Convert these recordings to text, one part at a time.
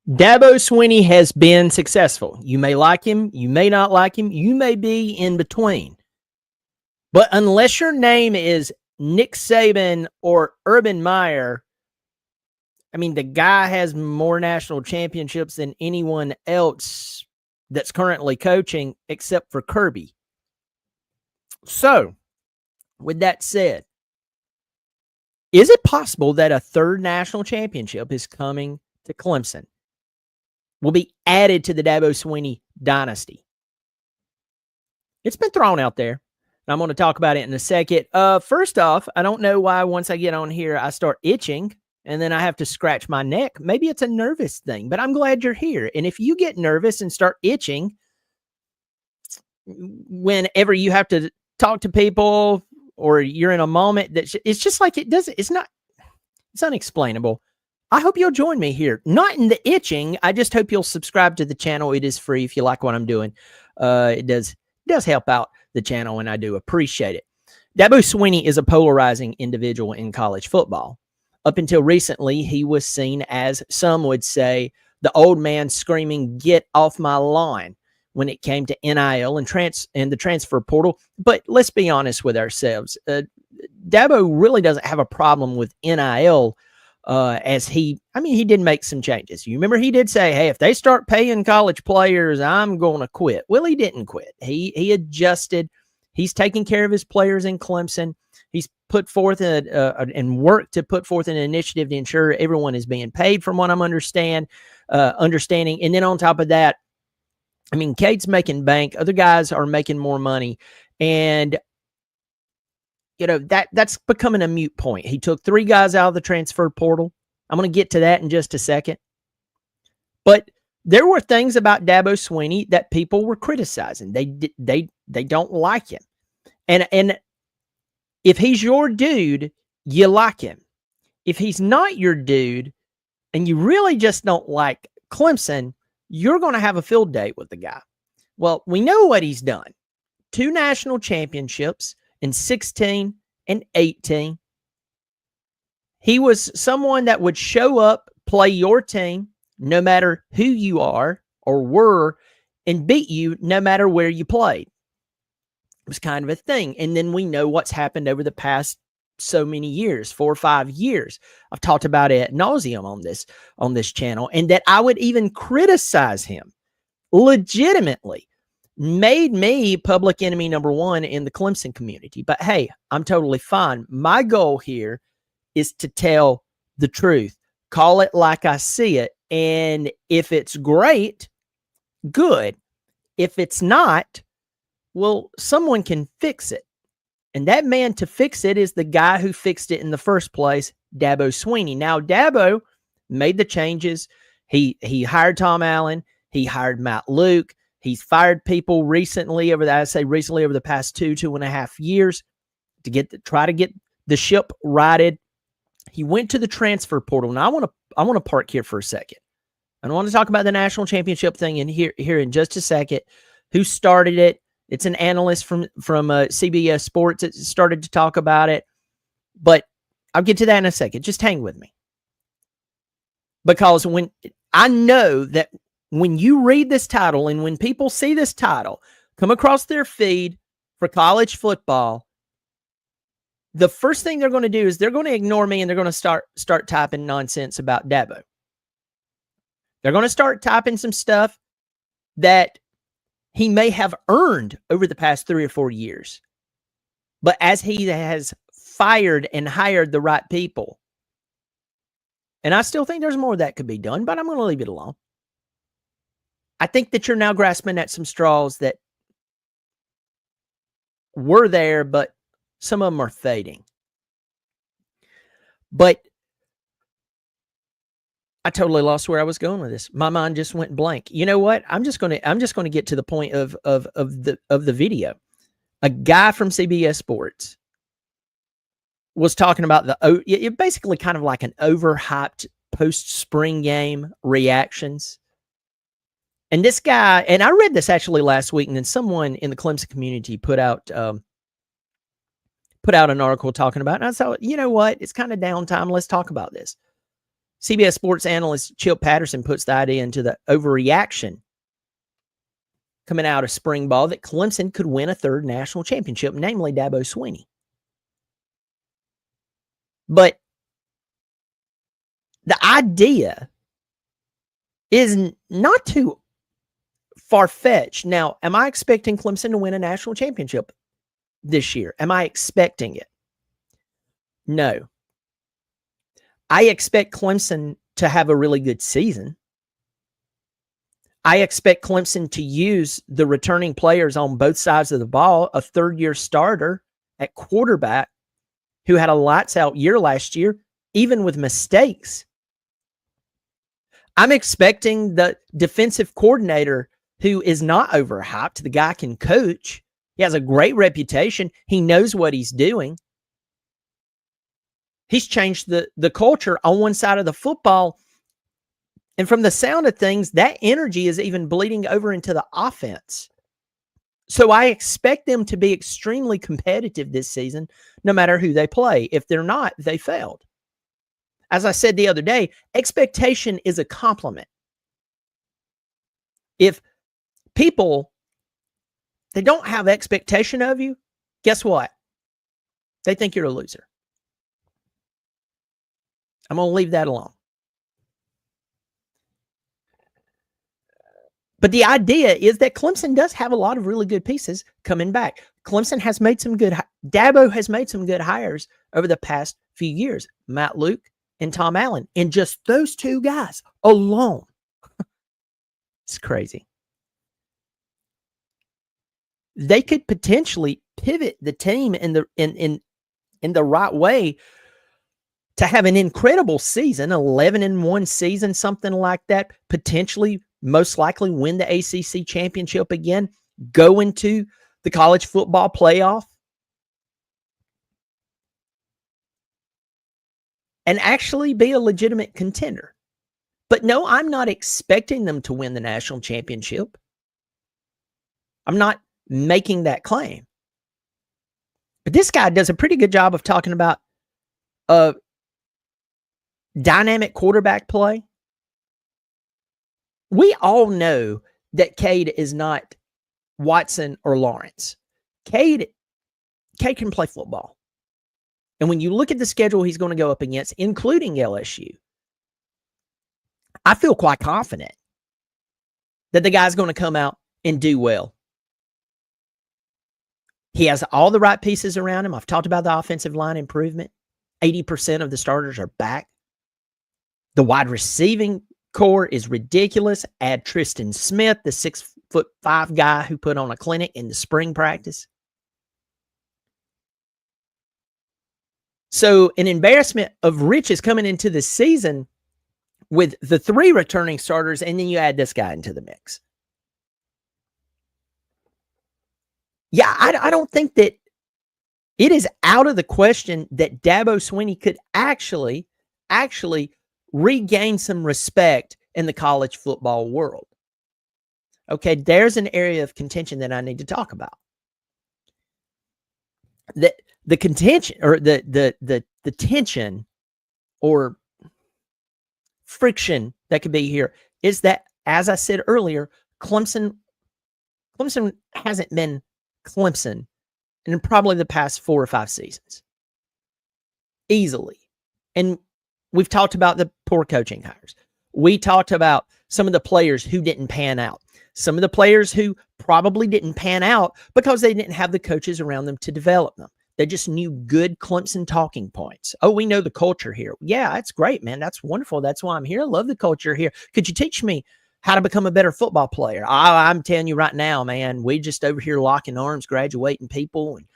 Dabo Swinney has been successful. You may like him, you may not like him, you may be in between. But unless your name is Nick Saban or Urban Meyer, I mean, the guy has more national championships than anyone else that's currently coaching except for Kirby. So, with that said, is it possible that a third national championship is coming to Clemson? Will be added to the Dabo Swinney dynasty? It's been thrown out there. I'm going to talk about it in a second. First off, I don't know why once I get on here, I start itching and then I have to scratch my neck. Maybe it's a nervous thing, but I'm glad you're here. And if you get nervous and start itching whenever you have to talk to people or you're in a moment that it's just like it's unexplainable. I hope you'll join me here. Not in the itching. I just hope you'll subscribe to the channel. It is free if you like what I'm doing. It does help out the channel, and I do appreciate it. Dabo Swinney is a polarizing individual in college football. Up until recently, he was seen as, some would say, the old man screaming, "Get off my lawn," when it came to NIL and the transfer portal. But let's be honest with ourselves. Dabo really doesn't have a problem with NIL. He did make some changes. You remember he did say, hey, if they start paying college players, I'm going to quit. Well, he didn't quit. He adjusted. He's taking care of his players in Clemson. He's put forth and worked to put forth an initiative to ensure everyone is being paid from what I'm understanding. And then on top of that, I mean, Cade's making bank. Other guys are making more money. And that's becoming a moot point. He took 3 guys out of the transfer portal. I'm going to get to that in just a second. But there were things about Dabo Swinney that people were criticizing. They don't like him. And if he's your dude, you like him. If he's not your dude and you really just don't like Clemson, you're going to have a field day with the guy. Well, we know what he's done. 2 national championships in 16 and 18. He was someone that would show up, play your team, no matter who you are or were, and beat you no matter where you played. It was kind of a thing. And then we know what's happened over the past so many years, 4 or 5 years. I've talked about it ad nauseum on this channel, and that I would even criticize him legitimately. Made me public enemy number 1 in the Clemson community. But hey, I'm totally fine. My goal here is to tell the truth. Call it like I see it. And if it's great, good. If it's not, well, someone can fix it. And that man to fix it is the guy who fixed it in the first place, Dabo Swinney. Now, Dabo made the changes. He hired Tom Allen. He hired Matt Luke. He's fired people recently over the past 2.5 years to try to get the ship righted. He went to the transfer portal. Now I want to park here for a second. I want to talk about the national championship thing here in just a second. Who started it? It's an analyst from CBS Sports that started to talk about it. But I'll get to that in a second. Just hang with me. Because when I know that when you read this title and when people see this title come across their feed for college football, the first thing they're going to do is they're going to ignore me and they're going to start typing nonsense about Dabo. They're going to start typing some stuff that he may have earned over the past 3 or 4 years. But as he has fired and hired the right people, and I still think there's more that could be done, but I'm going to leave it alone. I think that you're now grasping at some straws that were there, but some of them are fading. But I totally lost where I was going with this. My mind just went blank. You know what? I'm just going to get to the point of the video. A guy from CBS Sports was talking about basically kind of like an overhyped post-spring game reactions. And this guy, and I read this actually last week, and then someone in the Clemson community put out an article talking about it. And I thought, you know what? It's kind of downtime. Let's talk about this. CBS Sports analyst Chip Patterson puts the idea into the overreaction coming out of spring ball that Clemson could win a third national championship, namely Dabo Swinney. But the idea is not too far-fetched. Now, am I expecting Clemson to win a national championship this year? Am I expecting it? No. I expect Clemson to have a really good season. I expect Clemson to use the returning players on both sides of the ball, a third-year starter at quarterback who had a lights-out year last year, even with mistakes. I'm expecting the defensive coordinator who is not overhyped. The guy can coach. He has a great reputation. He knows what he's doing. He's changed the culture on one side of the football. And from the sound of things, that energy is even bleeding over into the offense. So I expect them to be extremely competitive this season, no matter who they play. If they're not, they failed. As I said the other day, expectation is a compliment. If people, they don't have expectation of you, guess what? They think you're a loser. I'm going to leave that alone. But the idea is that Clemson does have a lot of really good pieces coming back. Clemson has made some good, Dabo has made some good hires over the past few years. Matt Luke and Tom Allen. And just those two guys alone. It's crazy. They could potentially pivot the team in the right way to have an incredible season, 11-1 season, something like that, potentially, most likely win the ACC championship again, go into the college football playoff, and actually be a legitimate contender. But no, I'm not expecting them to win the national championship. I'm not making that claim. But this guy does a pretty good job of talking about dynamic quarterback play. We all know that Cade is not Watson or Lawrence. Cade can play football. And when you look at the schedule he's going to go up against, including LSU, I feel quite confident that the guy's going to come out and do well. He has all the right pieces around him. I've talked about the offensive line improvement. 80% of the starters are back. The wide receiving core is ridiculous. Add Tristan Smith, the 6'5" guy who put on a clinic in the spring practice. So an embarrassment of riches coming into the season with the 3 returning starters, and then you add this guy into the mix. Yeah, I don't think that it is out of the question that Dabo Swinney could actually regain some respect in the college football world. Okay, there's an area of contention that I need to talk about. The contention or the tension or friction that could be here is that, as I said earlier, Clemson hasn't been Clemson in probably the past 4 or 5 seasons. Easily. And we've talked about the poor coaching hires. We talked about some of the players who didn't pan out. Some of the players who probably didn't pan out because they didn't have the coaches around them to develop them. They just knew good Clemson talking points. Oh, we know the culture here. Yeah, that's great, man. That's wonderful. That's why I'm here. I love the culture here. Could you teach me how to become a better football player? I'm telling you right now, man, we just over here locking arms, graduating people, and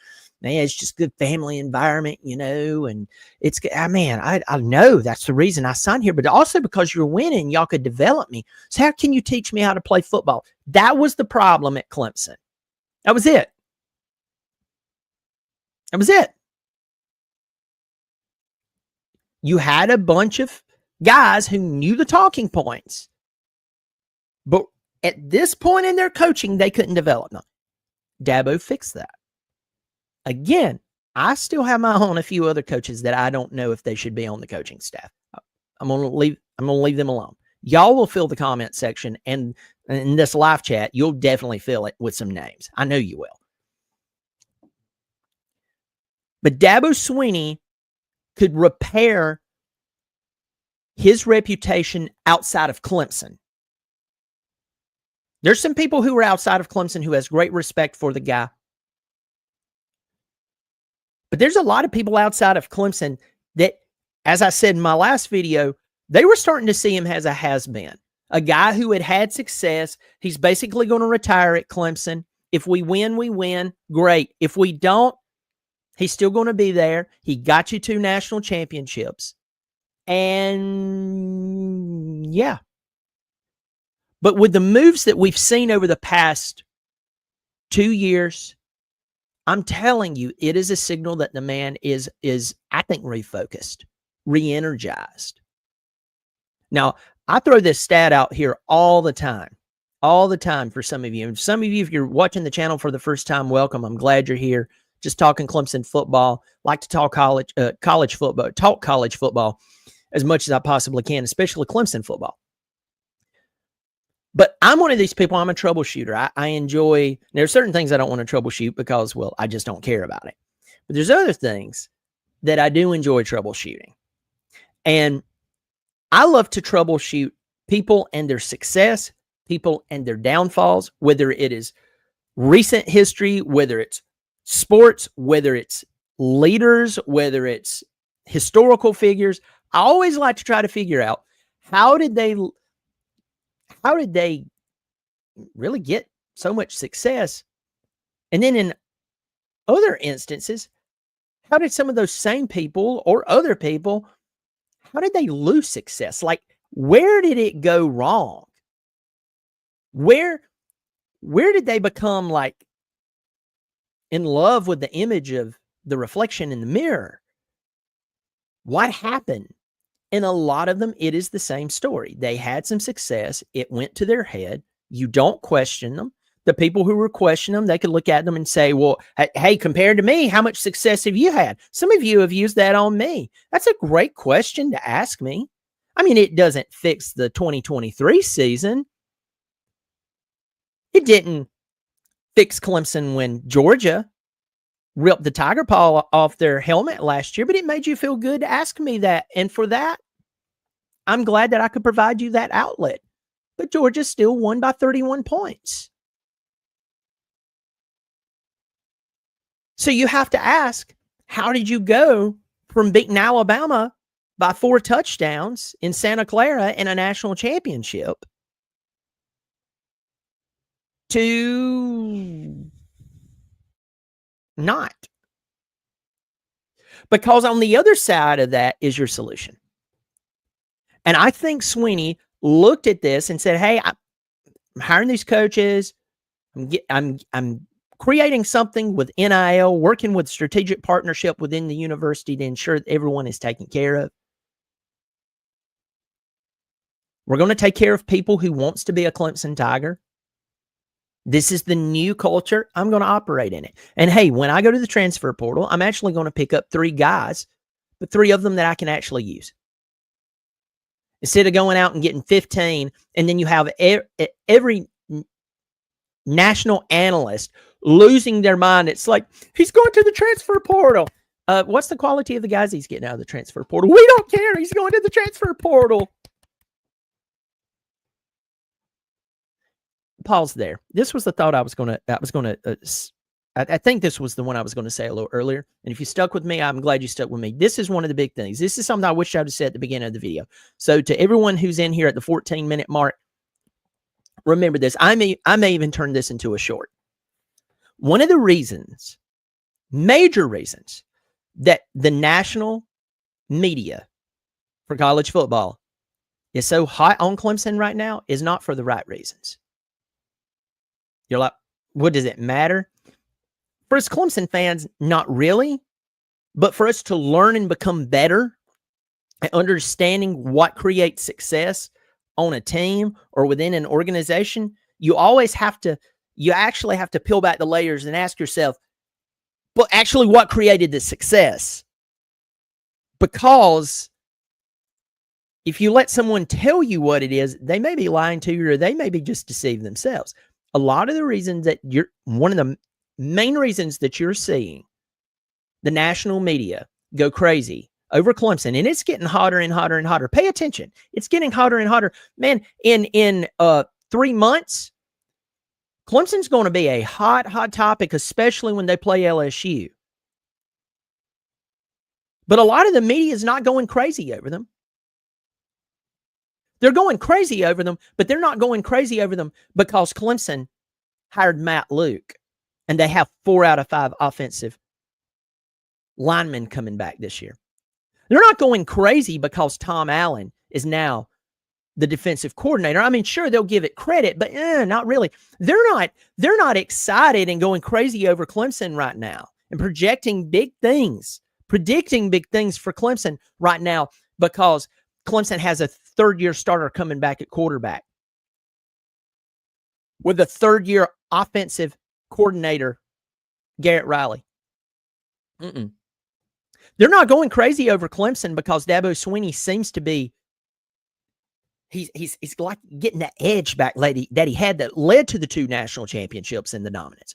man, it's just good family environment, you know, and it's, man, I know that's the reason I signed here, but also because you're winning, y'all could develop me. So how can you teach me how to play football? That was the problem at Clemson. That was it. That was it. You had a bunch of guys who knew the talking points, but at this point in their coaching, they couldn't develop them. Dabo fixed that. Again, I still have my own a few other coaches that I don't know if they should be on the coaching staff. I'm gonna leave them alone. Y'all will fill the comment section, and in this live chat, you'll definitely fill it with some names. I know you will. But Dabo Swinney could repair his reputation outside of Clemson. There's some people who are outside of Clemson who has great respect for the guy. But there's a lot of people outside of Clemson that, as I said in my last video, they were starting to see him as a has-been. A guy who had success. He's basically going to retire at Clemson. If we win, we win. Great. If we don't, he's still going to be there. He got you 2 national championships. And yeah. But with the moves that we've seen over the past 2 years, I'm telling you, it is a signal that the man is I think, refocused, re-energized. Now, I throw this stat out here all the time for some of you. And some of you, if you're watching the channel for the first time, welcome. I'm glad you're here. Just talking Clemson football. Like to talk college football as much as I possibly can, especially Clemson football. But I'm one of these people. I'm a troubleshooter. I enjoy, there's certain things I don't want to troubleshoot because, well, I just don't care about it. But there's other things that I do enjoy troubleshooting. And I love to troubleshoot people and their success, people and their downfalls, whether it is recent history, whether it's sports, whether it's leaders, whether it's historical figures. I always like to try to figure out how did they really get so much success? And then in other instances, how did some of those same people or other people, how did they lose success? Like, where did it go wrong? Where did they become like in love with the image of the reflection in the mirror? What happened? And a lot of them, it is the same story. They had some success. It went to their head. You don't question them. The people who were questioning them, they could look at them and say, well, hey, compared to me, how much success have you had? Some of you have used that on me. That's a great question to ask me. I mean, it doesn't fix the 2023 season. It didn't fix Clemson when Georgia ripped the tiger paw off their helmet last year, but it made you feel good to ask me that. And for that, I'm glad that I could provide you that outlet. But Georgia still won by 31 points. So you have to ask, how did you go from beating Alabama by 4 touchdowns in Santa Clara in a national championship to not? Because on the other side of that is your solution. And I think Swinney looked at this and said, hey, I'm hiring these coaches. I'm creating something with NIL, working with strategic partnership within the university to ensure that everyone is taken care of. We're going to take care of people who wants to be a Clemson Tiger. This is the new culture. I'm going to operate in it. And hey, when I go to the transfer portal, I'm actually going to pick up 3 guys, but 3 of them that I can actually use. Instead of going out and getting 15, and then you have every national analyst losing their mind. It's like, he's going to the transfer portal. What's the quality of the guys he's getting out of the transfer portal? We don't care. He's going to the transfer portal. Pause there. This was the thought I think this was the one I was going to say a little earlier. And if you stuck with me, I'm glad you stuck with me. This is one of the big things. This is something I wish I would have said at the beginning of the video. So to everyone who's in here at the 14-minute mark, remember this. I may even turn this into a short. One of the reasons, major reasons, that the national media for college football is so hot on Clemson right now is not for the right reasons. You're like, what does it matter? For us Clemson fans, not really. But for us to learn and become better at understanding what creates success on a team or within an organization, you actually have to peel back the layers and ask yourself, but actually what created the success? Because if you let someone tell you what it is, they may be lying to you or they may be just deceiving themselves. A lot of the reasons that one of the main reasons that you're seeing the national media go crazy over Clemson, and it's getting hotter and hotter and hotter. Pay attention. It's getting hotter and hotter. Man, in 3 months, Clemson's going to be a hot topic, especially when they play LSU. But a lot of the media is not going crazy over them. They're going crazy over them, but they're not going crazy over them because Clemson hired Matt Luke, and they have 4 out of 5 offensive linemen coming back this year. They're not going crazy because Tom Allen is now the defensive coordinator. I mean, sure, they'll give it credit, but not really. They're not excited and going crazy over Clemson right now and predicting big things for Clemson right now because Clemson has a third-year starter coming back at quarterback with a third-year offensive coordinator, Garrett Riley. They're not going crazy over Clemson because Dabo Swinney seems to be he's like getting that edge back that he had that led to the 2 national championships and the dominance.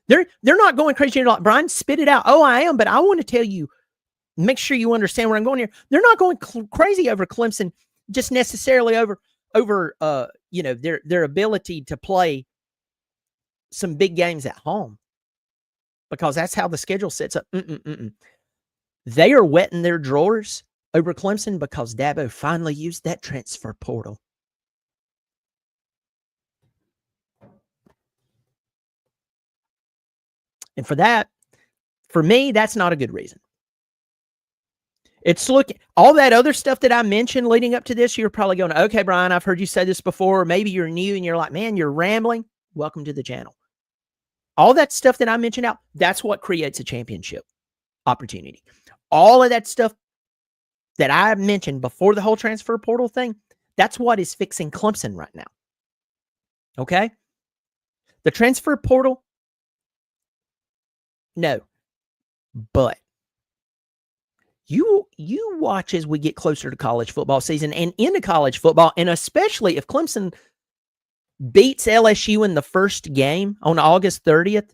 They're not going crazy. You're like, Brian, spit it out. Oh, I am, but I want to tell you, make sure you understand where I'm going here. They're not going crazy over Clemson, just necessarily over their ability to play some big games at home, because that's how the schedule sets up. They are wetting their drawers over Clemson because Dabo finally used that transfer portal. And for me, that's not a good reason. It's all that other stuff that I mentioned leading up to this, you're probably going, okay, Brian, I've heard you say this before. Or maybe you're new and you're like, man, you're rambling. Welcome to the channel. All that stuff that I mentioned out, that's what creates a championship opportunity. All of that stuff that I mentioned before the whole transfer portal thing, that's what is fixing Clemson right now. Okay? The transfer portal, no. But you watch as we get closer to college football season and into college football, and especially if Clemson beats LSU in the first game on August 30th,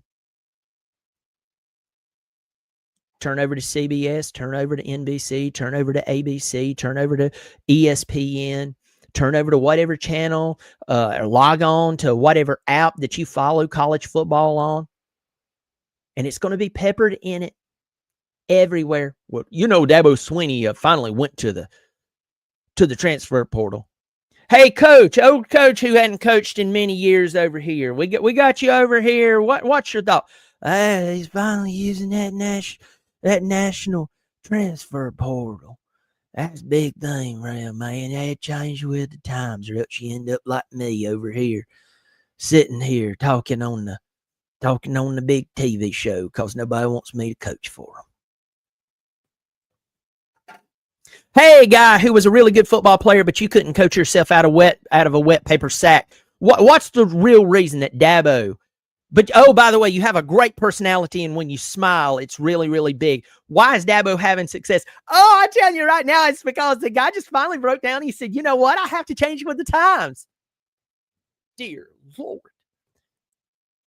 turn over to CBS, turn over to NBC, turn over to ABC, turn over to ESPN, turn over to whatever channel, or log on to whatever app that you follow college football on. And it's going to be peppered in it everywhere. Well, Dabo Swinney finally went to the transfer portal. Hey, coach, old coach who hadn't coached in many years over here. We got you over here. What's your thought? He's finally using that national transfer portal. That's a big thing, man. They had to change with the times, or else you end up like me over here, sitting here talking on the big TV show because nobody wants me to coach for them. Hey, guy who was a really good football player, but you couldn't coach yourself out of a wet paper sack. What's the real reason that Dabo? But, oh, by the way, you have a great personality, and when you smile, it's really, really big. Why is Dabo having success? Oh, I tell you right now, it's because the guy just finally broke down. He said, you know what? I have to change with the times. Dear Lord.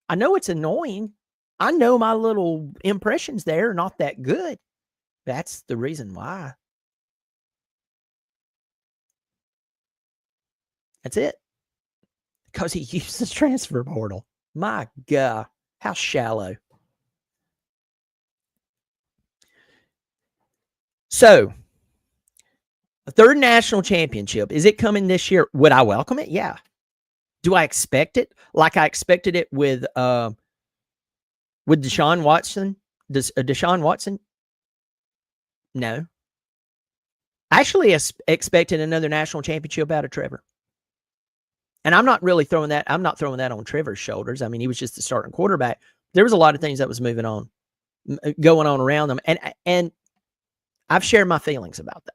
I know it's annoying. I know my little impressions there are not that good. That's the reason why. That's it. Because he uses transfer portal. My God, how shallow. So, a third national championship. Is it coming this year? Would I welcome it? Yeah. Do I expect it like I expected it with Deshaun Watson? Deshaun Watson? No. I actually expected another national championship out of Trevor. And I'm not really throwing that. I'm not throwing that on Trevor's shoulders. I mean, he was just the starting quarterback. There was a lot of things that was going on around them. And I've shared my feelings about that.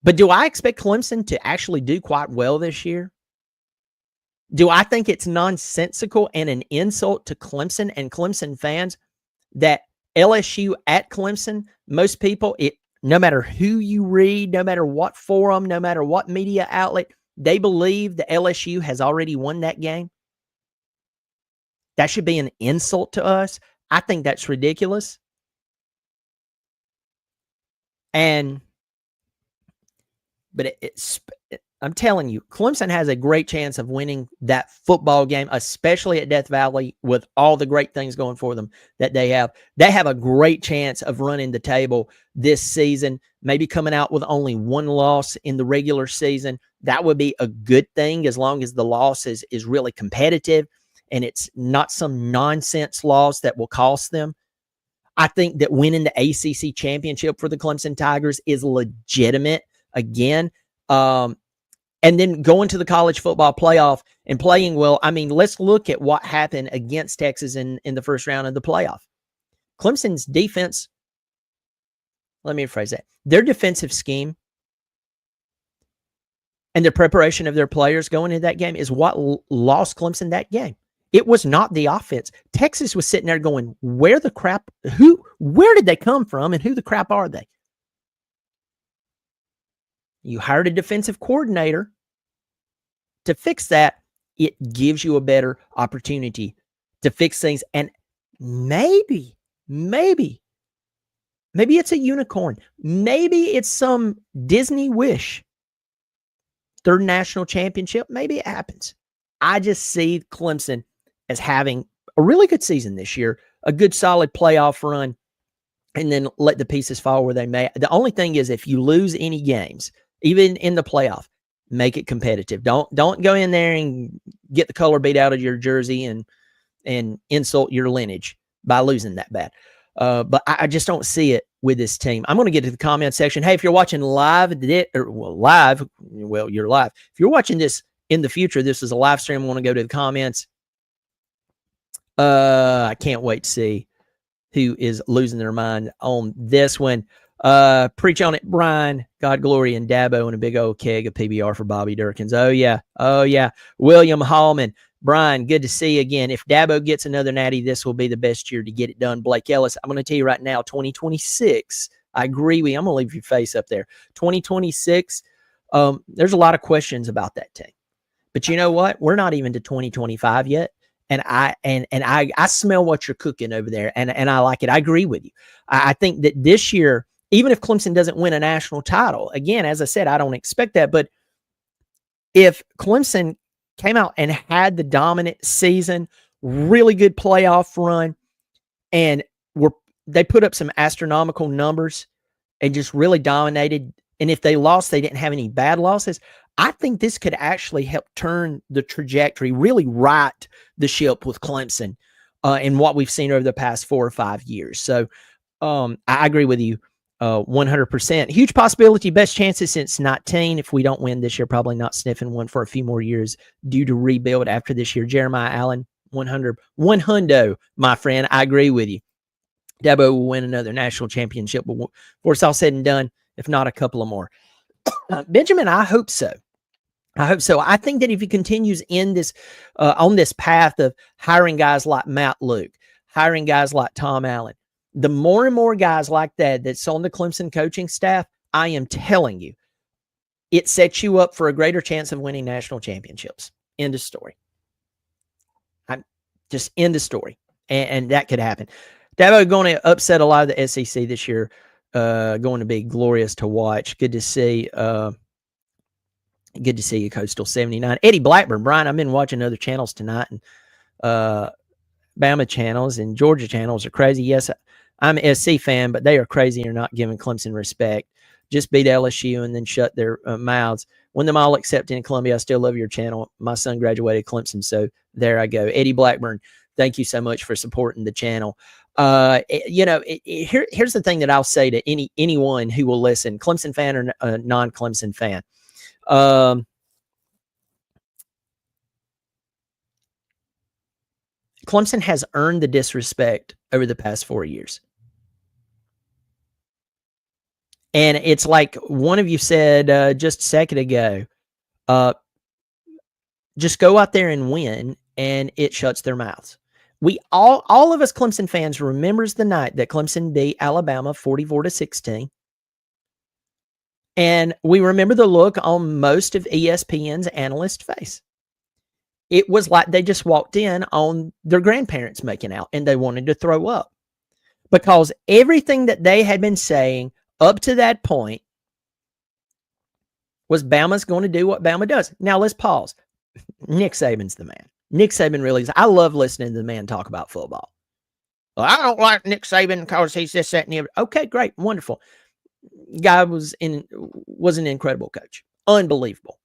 But do I expect Clemson to actually do quite well this year? Do I think it's nonsensical and an insult to Clemson and Clemson fans that LSU at Clemson, most people, no matter who you read, no matter what forum, no matter what media outlet, they believe that LSU has already won that game. That should be an insult to us. I think that's ridiculous. I'm telling you, Clemson has a great chance of winning that football game, especially at Death Valley with all the great things going for them that they have. They have a great chance of running the table this season, maybe coming out with only one loss in the regular season. That would be a good thing as long as the loss is really competitive and it's not some nonsense loss that will cost them. I think that winning the ACC championship for the Clemson Tigers is legitimate again. And then going to the college football playoff and playing well. I mean, let's look at what happened against Texas in the first round of the playoff. Clemson's defense, let me rephrase that. Their defensive scheme and the preparation of their players going into that game is what lost Clemson that game. It was not the offense. Texas was sitting there going, where did they come from and who the crap are they? You hired a defensive coordinator to fix that. It gives you a better opportunity to fix things. And maybe it's a unicorn. Maybe it's some Disney wish. Third national championship. Maybe it happens. I just see Clemson as having a really good season this year, a good solid playoff run, and then let the pieces fall where they may. The only thing is if you lose any games, even in the playoff, make it competitive. Don't go in there and get the color beat out of your jersey and insult your lineage by losing that bad. But I just don't see it with this team. I'm going to get to the comment section. Hey, if you're watching live, you're live. If you're watching this in the future, this is a live stream. I want to go to the comments. I can't wait to see who is losing their mind on this one. Preach on it, Brian. God, glory, and Dabo, and a big old keg of PBR for Bobby Durkins. Oh, yeah. William Hallman. Brian, good to see you again. If Dabo gets another natty, this will be the best year to get it done. Blake Ellis, I'm going to tell you right now, 2026, I agree with you. I'm going to leave your face up there. 2026, there's a lot of questions about that team. But you know what? We're not even to 2025 yet. And I smell what you're cooking over there, and I like it. I agree with you. I think that this year, even if Clemson doesn't win a national title, again, as I said, I don't expect that. But if Clemson came out and had the dominant season, really good playoff run, and they put up some astronomical numbers and just really dominated, and if they lost, they didn't have any bad losses, I think this could actually help turn the trajectory, really right the ship with Clemson in what we've seen over the past 4 or 5 years. So I agree with you 100%. Huge possibility, best chances since 19. If we don't win this year, probably not sniffing one for a few more years due to rebuild after this year. Jeremiah Allen, 100, my friend. I agree with you. Dabo will win another national championship before it's all said and done, if not a couple of more. Benjamin, I hope so. I think that if he continues in this on this path of hiring guys like Matt Luke, hiring guys like Tom Allen, the more and more guys like that's on the Clemson coaching staff, I am telling you, it sets you up for a greater chance of winning national championships. End of story. I'm just end of story. And that could happen. Dabo going to upset a lot of the SEC this year. Going to be glorious to watch. Good to see. Good to see you, Coastal 79. Eddie Blackburn, Brian, I've been watching other channels tonight, and Bama channels and Georgia channels are crazy. Yes, I'm an SC fan, but they are crazy and are not giving Clemson respect. Just beat LSU and then shut their mouths. Win them all except in Columbia. I still love your channel. My son graduated Clemson, so there I go. Eddie Blackburn, thank you so much for supporting the channel. Here's the thing that I'll say to anyone who will listen, Clemson fan or non-Clemson fan. Clemson has earned the disrespect over the past 4 years. And it's like one of you said just a second ago, just go out there and win, and it shuts their mouths. We all of us Clemson fans remembers the night that Clemson beat Alabama 44-16. And we remember the look on most of ESPN's analyst face. It was like they just walked in on their grandparents making out and they wanted to throw up. Because everything that they had been saying up to that point was Bama's going to do what Bama does. Now let's pause. Nick Saban's the man. Nick Saban really is. I love listening to the man talk about football. Well, I don't like Nick Saban because he's this, that, and the other. Okay, great, wonderful. Guy was an incredible coach. Unbelievable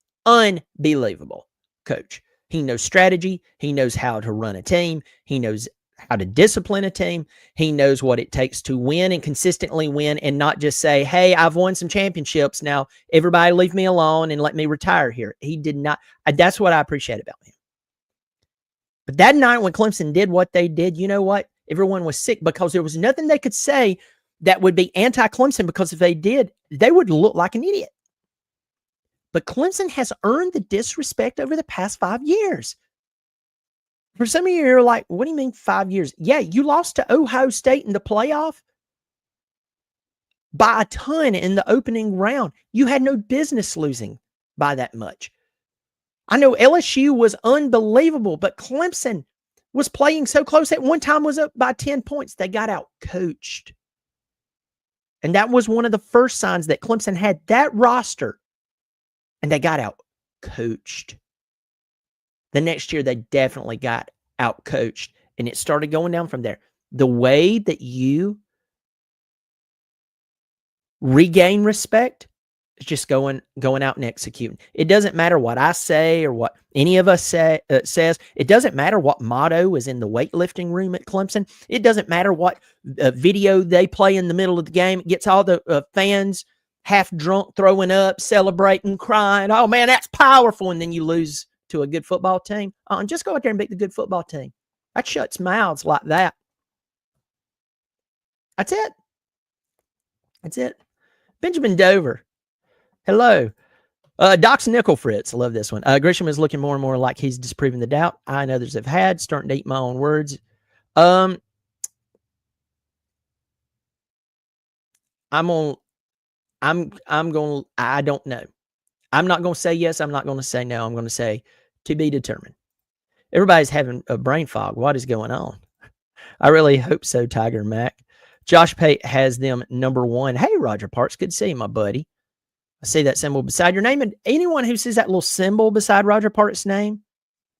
coach. He knows strategy. He knows how to run a team. He knows how to discipline a team. He knows what it takes to win and consistently win and not just say, hey, I've won some championships. Now everybody leave me alone and let me retire here. He did not. That's what I appreciate about him. But that night when Clemson did what they did, you know what? Everyone was sick because there was nothing they could say that would be anti-Clemson, because if they did, they would look like an idiot. But Clemson has earned the disrespect over the past 5 years. For some of you, you're like, what do you mean 5 years? Yeah, you lost to Ohio State in the playoff by a ton in the opening round. You had no business losing by that much. I know LSU was unbelievable, but Clemson was playing so close. At one time was up by 10 points. They got out coached. And that was one of the first signs that Clemson had that roster. And they got out coached. The next year, they definitely got out coached. And it started going down from there. The way that you regain respect is just going out and executing. It doesn't matter what I say or what any of us says. It doesn't matter what motto is in the weightlifting room at Clemson. It doesn't matter what video they play in the middle of the game. It gets all the fans half drunk, throwing up, celebrating, crying. Oh, man, that's powerful. And then you lose to a good football team. Just go out there and beat the good football team. That shuts mouths like that. That's it. That's it. Benjamin Dover. Hello. Doc's Nickel Fritz. I love this one. Grisham is looking more and more like he's disproving the doubt I and others have had. Starting to eat my own words. I don't know. I'm not going to say yes. I'm not going to say no. I'm going to say to be determined. Everybody's having a brain fog. What is going on? I really hope so, Tiger Mac. Josh Pate has them number 1. Hey, Roger Parks. Good to see you, my buddy. I see that symbol beside your name. And anyone who sees that little symbol beside Roger Parks' name,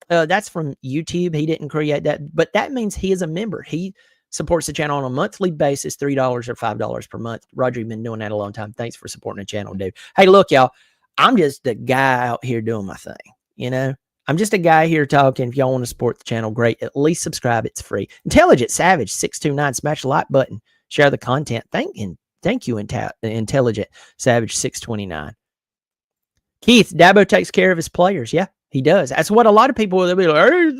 that's from YouTube. He didn't create that. But that means he is a member. He supports the channel on a monthly basis, $3 or $5 per month. Roger, you've been doing that a long time. Thanks for supporting the channel, dude. Hey, look, y'all, I'm just a guy out here doing my thing, you know? I'm just a guy here talking. If y'all want to support the channel, great. At least subscribe. It's free. Intelligent Savage 629, smash the like button. Share the content. Thank you, Intelligent Savage 629. Keith, Dabo takes care of his players. Yeah, he does. That's what a lot of people will be like, hey,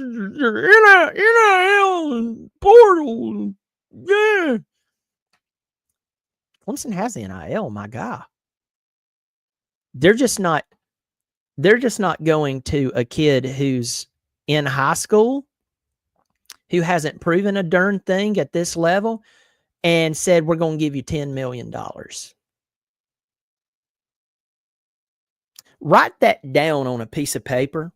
NIL portal. Yeah. Clemson has the NIL, my God. They're just not going to a kid who's in high school, who hasn't proven a darn thing at this level, and said, we're going to give you $10 million. Write that down on a piece of paper.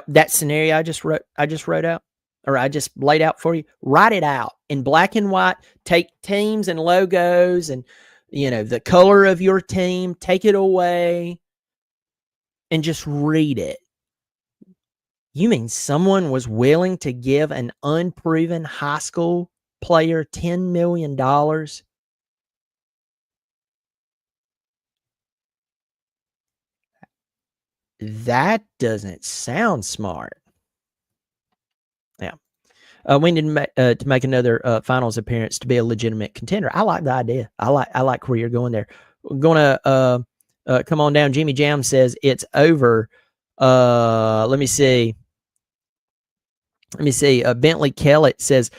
That scenario I just wrote out, or I just laid out for you. Write it out in black and white. Take teams and logos and, the color of your team. Take it away and just read it. You mean someone was willing to give an unproven high school player $10 million? That doesn't sound smart. Yeah. We need to make another finals appearance to be a legitimate contender. I like the idea. I like where you're going there. We're going to come on down. Jimmy Jam says it's over. Let me see. Bentley Kellett says,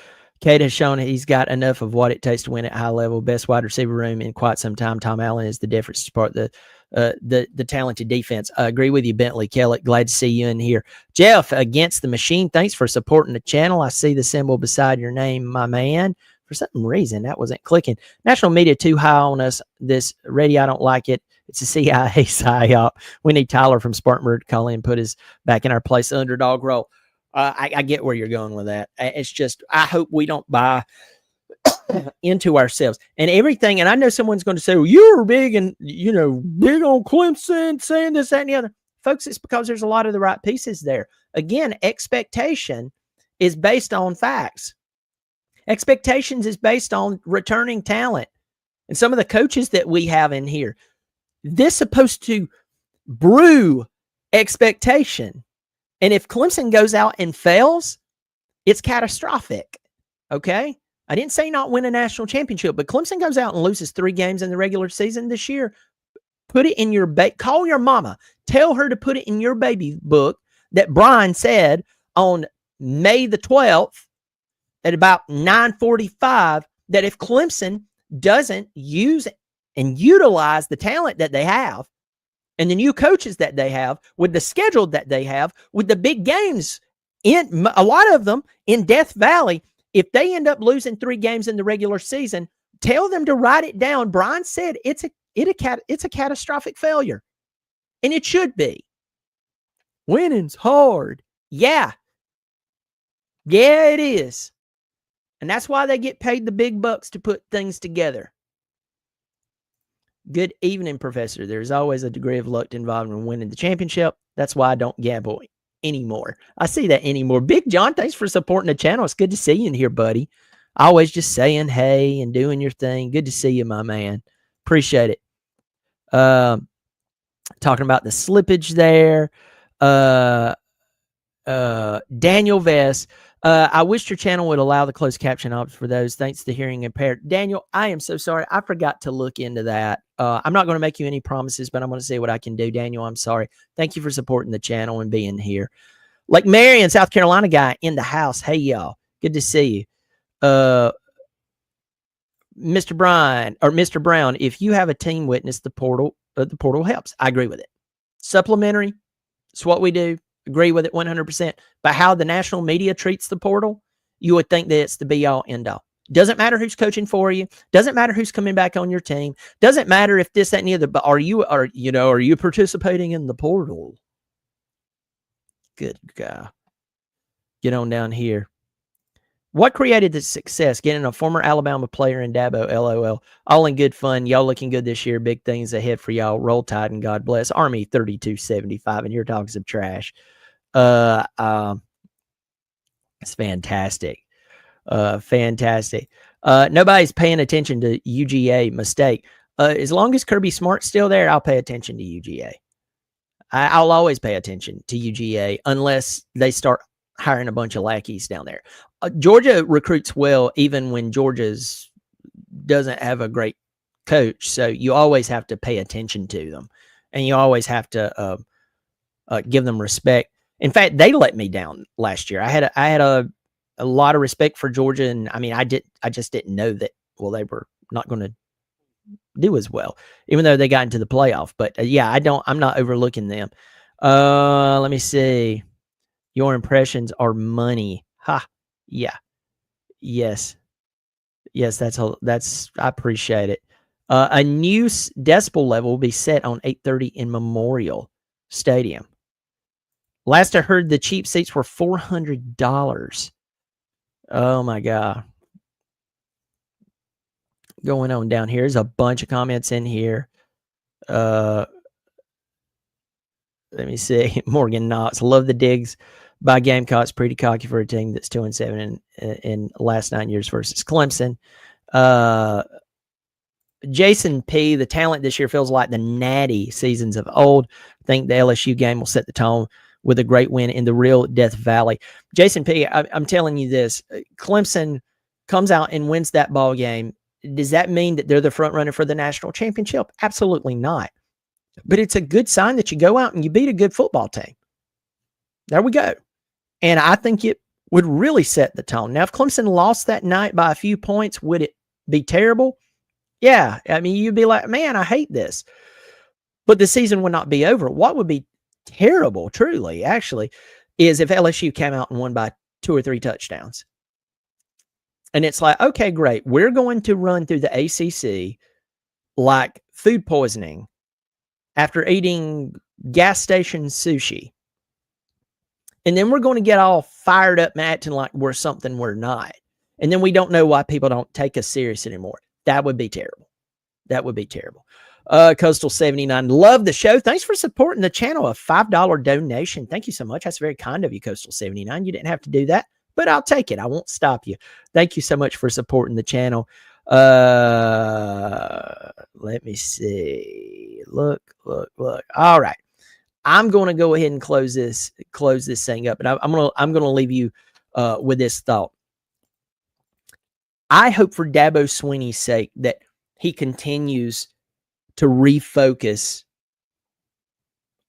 Cade has shown he's got enough of what it takes to win at high level. Best wide receiver room in quite some time. Tom Allen is the difference to part the talented defense. I agree with you, Bentley Kellett. Glad to see you in here. Jeff, Against the Machine, thanks for supporting the channel. I see the symbol beside your name, my man. For some reason, that wasn't clicking. National media too high on us. This radio, I don't like it. It's a CIA psyop. We need Tyler from Spartanburg to call in, put us back in our place, underdog role. I get where you're going with that. It's just, I hope we don't buy into ourselves and everything. And I know someone's going to say, well, you're big and, big on Clemson, saying this, that, and the other. Folks, it's because there's a lot of the right pieces there. Again, expectation is based on facts. Expectations is based on returning talent. And some of the coaches that we have in here, this is supposed to brew expectation. And if Clemson goes out and fails, it's catastrophic. Okay? I didn't say not win a national championship, but Clemson goes out and loses 3 games in the regular season this year. Put it in your call your mama. Tell her to put it in your baby book that Brian said on May the 12th at about 9:45 that if Clemson doesn't use and utilize the talent that they have and the new coaches that they have with the schedule that they have with the big games, in a lot of them in Death Valley, if they end up losing 3 games in the regular season, tell them to write it down. Brian said it's a catastrophic failure, and it should be. Winning's hard. Yeah, it is. And that's why they get paid the big bucks to put things together. Good evening, Professor. There's always a degree of luck involved in winning the championship. That's why I don't gamble anymore. I see that anymore. Big John, thanks for supporting the channel. It's good to see you in here, buddy. Always just saying hey and doing your thing. Good to see you, my man. Appreciate it. Talking about the slippage there. Daniel Vess. I wish your channel would allow the closed caption option for those. Thanks to hearing impaired. Daniel, I am so sorry. I forgot to look into that. I'm not going to make you any promises, but I'm going to see what I can do. Daniel, I'm sorry. Thank you for supporting the channel and being here. Like Marion, South Carolina guy in the house. Hey, y'all. Good to see you. Mr. Brown, if you have a team witness, the portal helps. I agree with it. Supplementary. It's what we do. Agree with it 100%. But how the national media treats the portal, you would think that it's the be-all, end-all. Doesn't matter who's coaching for you. Doesn't matter who's coming back on your team. Doesn't matter if this, that, and the other. But are you participating in the portal? Good guy. Get on down here. What created the success? Getting a former Alabama player in Dabo, LOL. All in good fun. Y'all looking good this year. Big things ahead for y'all. Roll Tide and God bless. Army 3275, and you're talking some trash. It's fantastic. Fantastic. Nobody's paying attention to UGA. Mistake. As long as Kirby Smart's still there, I'll pay attention to UGA. I'll always pay attention to UGA unless they start hiring a bunch of lackeys down there. Georgia recruits well, even when Georgia's doesn't have a great coach. So you always have to pay attention to them, and you always have to give them respect. In fact, they let me down last year. I had a lot of respect for Georgia, and I mean, I just didn't know that. Well, they were not going to do as well, even though they got into the playoff. But yeah, I'm not overlooking them. Let me see. Your impressions are money. Ha. Yeah. Yes. That's I appreciate it. A new decibel level will be set on 8:30 in Memorial Stadium. Last I heard, the cheap seats were $400. Oh my God. Going on down here. There's a bunch of comments in here. Let me see. Morgan Knox. Love the digs by Gamecocks. Pretty cocky for a team that's 2-7 in last 9 years versus Clemson. Jason P. The talent this year feels like the natty seasons of old. I think the LSU game will set the tone with a great win in the real Death Valley. Jason P., I'm telling you this. Clemson comes out and wins that ball game. Does that mean that they're the front runner for the national championship? Absolutely not. But it's a good sign that you go out and you beat a good football team. There we go. And I think it would really set the tone. Now, if Clemson lost that night by a few points, would it be terrible? Yeah. I mean, you'd be like, man, I hate this. But the season would not be over. What would be terrible, truly, actually, is if LSU came out and won by 2 or 3 touchdowns. And it's like, okay, great. We're going to run through the ACC like food poisoning after eating gas station sushi. And then we're going to get all fired up and acting like we're something we're not. And then we don't know why people don't take us serious anymore. That would be terrible. That would be terrible. Coastal 79, love the show. Thanks for supporting the channel. A $5 donation. Thank you so much. That's very kind of you, Coastal 79. You didn't have to do that, but I'll take it. I won't stop you. Thank you so much for supporting the channel. Let me see. Look. All right. I'm going to go ahead and close this thing up, and I'm going to leave you with this thought. I hope for Dabo Swinney's sake that he continues to refocus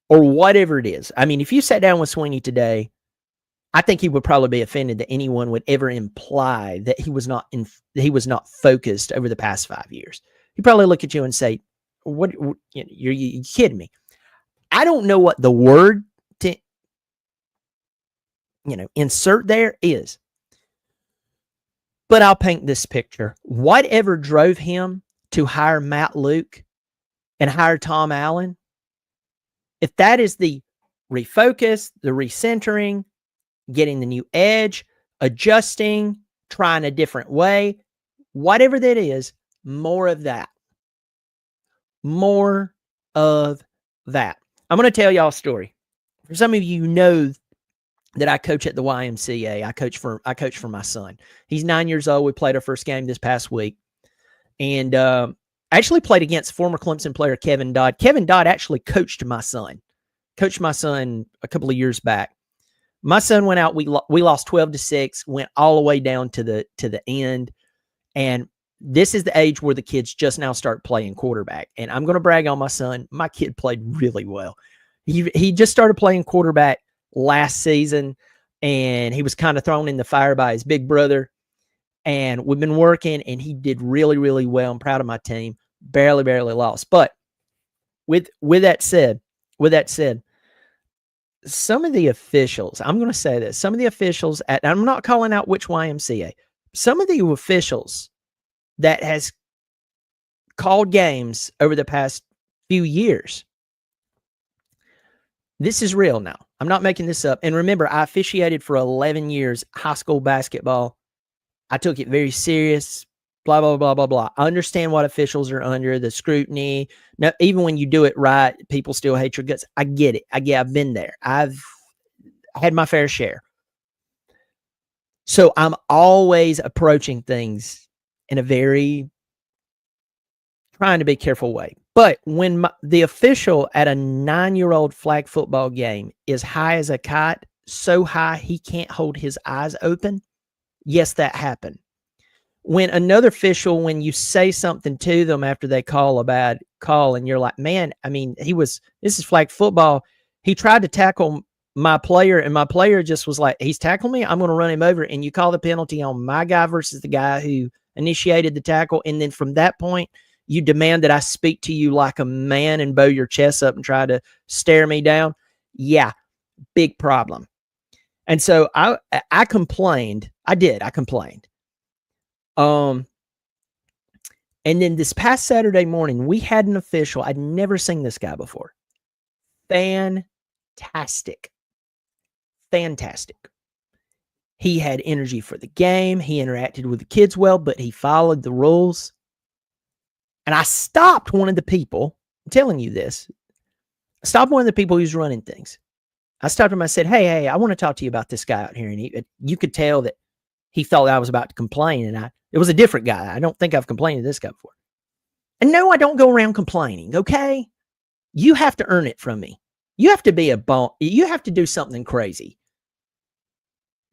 or whatever it is. I mean, if you sat down with Swinney today, I think he would probably be offended that anyone would ever imply that he was not focused over the past 5 years. He'd probably look at you and say, "What? You're kidding me." I don't know what the word to insert there is, but I'll paint this picture. Whatever drove him to hire Matt Luke and hire Tom Allen, if that is the refocus, the recentering, getting the new edge, adjusting, trying a different way, whatever that is, more of that. More of that. I'm going to tell y'all a story. For some of you know that I coach at the YMCA. I coach for my son. He's 9 years old. We played our first game this past week. And I actually played against former Clemson player Kevin Dodd. Kevin Dodd actually coached my son a couple of years back. My son went out. We lost 12-6, went all the way down to the end. And this is the age where the kids just now start playing quarterback. And I'm going to brag on my son. My kid played really well. He just started playing quarterback last season, and he was kind of thrown in the fire by his big brother. And we've been working, and he did really, really well. I'm proud of my team. Barely lost. But with that said, some of the officials, I'm going to say this, some of the officials I'm not calling out which YMCA, some of the officials that has called games over the past few years. This is real now. I'm not making this up. And remember, I officiated for 11 years high school basketball. I took it very serious, blah, blah, blah, blah, blah. I understand what officials are under, the scrutiny. Now, even when you do it right, people still hate your guts. I get it. I've been there. I've had my fair share. So I'm always approaching things in a very trying to be careful way. But when the official at a 9-year-old flag football game is high as a kite, so high he can't hold his eyes open, yes, that happened. When another official, when you say something to them after they call a bad call and you're like, man, I mean, this is flag football. He tried to tackle my player and my player just was like, he's tackled me, I'm going to run him over. And you call the penalty on my guy versus the guy who initiated the tackle. And then from that point, you demand that I speak to you like a man and bow your chest up and try to stare me down. Yeah, big problem. And so I complained. I complained. And then this past Saturday morning, we had an official. I'd never seen this guy before. Fantastic. He had energy for the game. He interacted with the kids well, but he followed the rules. And I stopped one of the people, I'm telling you this, I stopped one of the people who's running things. I stopped him. I said, hey, I want to talk to you about this guy out here. And you could tell that he thought I was about to complain. And it was a different guy. I don't think I've complained to this guy before. And no, I don't go around complaining. Okay. You have to earn it from me. You have to be you have to do something crazy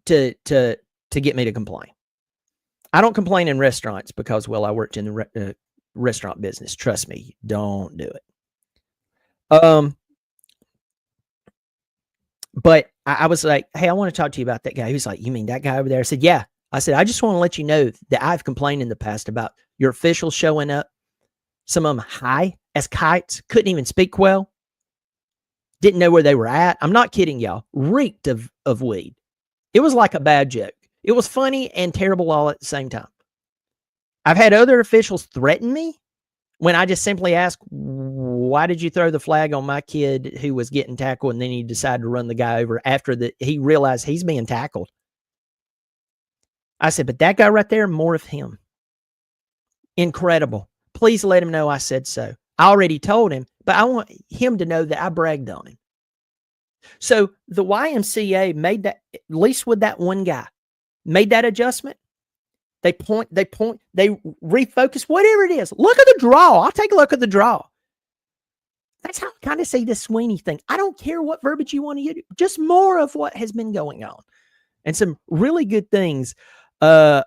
to get me to complain. I don't complain in restaurants because, well, I worked in the restaurant business. Trust me, don't do it. But I was like, hey, I want to talk to you about that guy. He was like, you mean that guy over there? I said, yeah. I said, I just want to let you know that I've complained in the past about your officials showing up. Some of them high as kites, couldn't even speak well. Didn't know where they were at. I'm not kidding y'all. Reeked of weed. It was like a bad joke. It was funny and terrible all at the same time. I've had other officials threaten me when I just simply ask, why did you throw the flag on my kid who was getting tackled, and then you decided to run the guy over after he realized he's being tackled? I said, but that guy right there, more of him. Incredible. Please let him know I said so. I already told him, but I want him to know that I bragged on him. So the YMCA made that, at least with that one guy, made that adjustment. They refocus, whatever it is. Look at the draw. I'll take a look at the draw. That's how I kind of see this Sweeney thing. I don't care what verbiage you want to use, just more of what has been going on. And some really good things will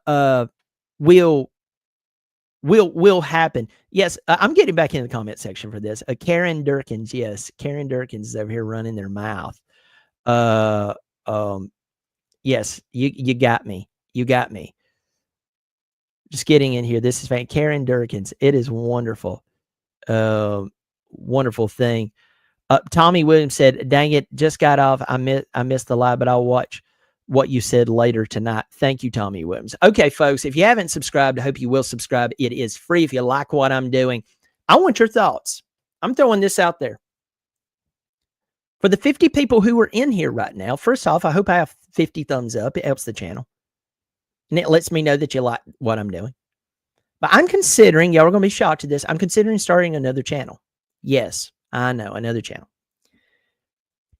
happen. Yes, I'm getting back in the comment section for this. Karen Durkins, yes, Karen Durkins is over here running their mouth. Yes, you got me. You got me. Just getting in here. This is Karen Durkins. It is wonderful. Wonderful thing. Tommy Williams said, dang it, just got off. I missed the live, but I'll watch what you said later tonight. Thank you, Tommy Williams. Okay, folks, if you haven't subscribed, I hope you will subscribe. It is free. If you like what I'm doing, I want your thoughts. I'm throwing this out there. For the 50 people who are in here right now, first off, I hope I have 50 thumbs up. It helps the channel. And it lets me know that you like what I'm doing. But I'm considering, y'all are going to be shocked to this, I'm considering starting another channel. Yes, I know, another channel.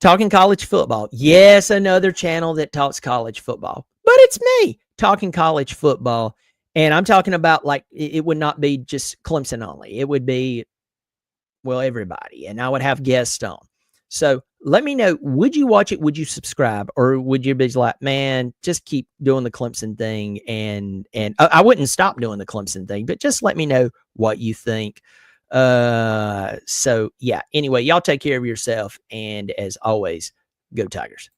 Talking college football. Yes, another channel that talks college football. But it's me talking college football. And I'm talking about, like, it would not be just Clemson only. It would be, well, everybody. And I would have guests on. So let me know, would you watch it? Would you subscribe? Or would you be like, man, just keep doing the Clemson thing? And I wouldn't stop doing the Clemson thing, but just let me know what you think. So yeah, anyway, y'all take care of yourself. And as always, go Tigers.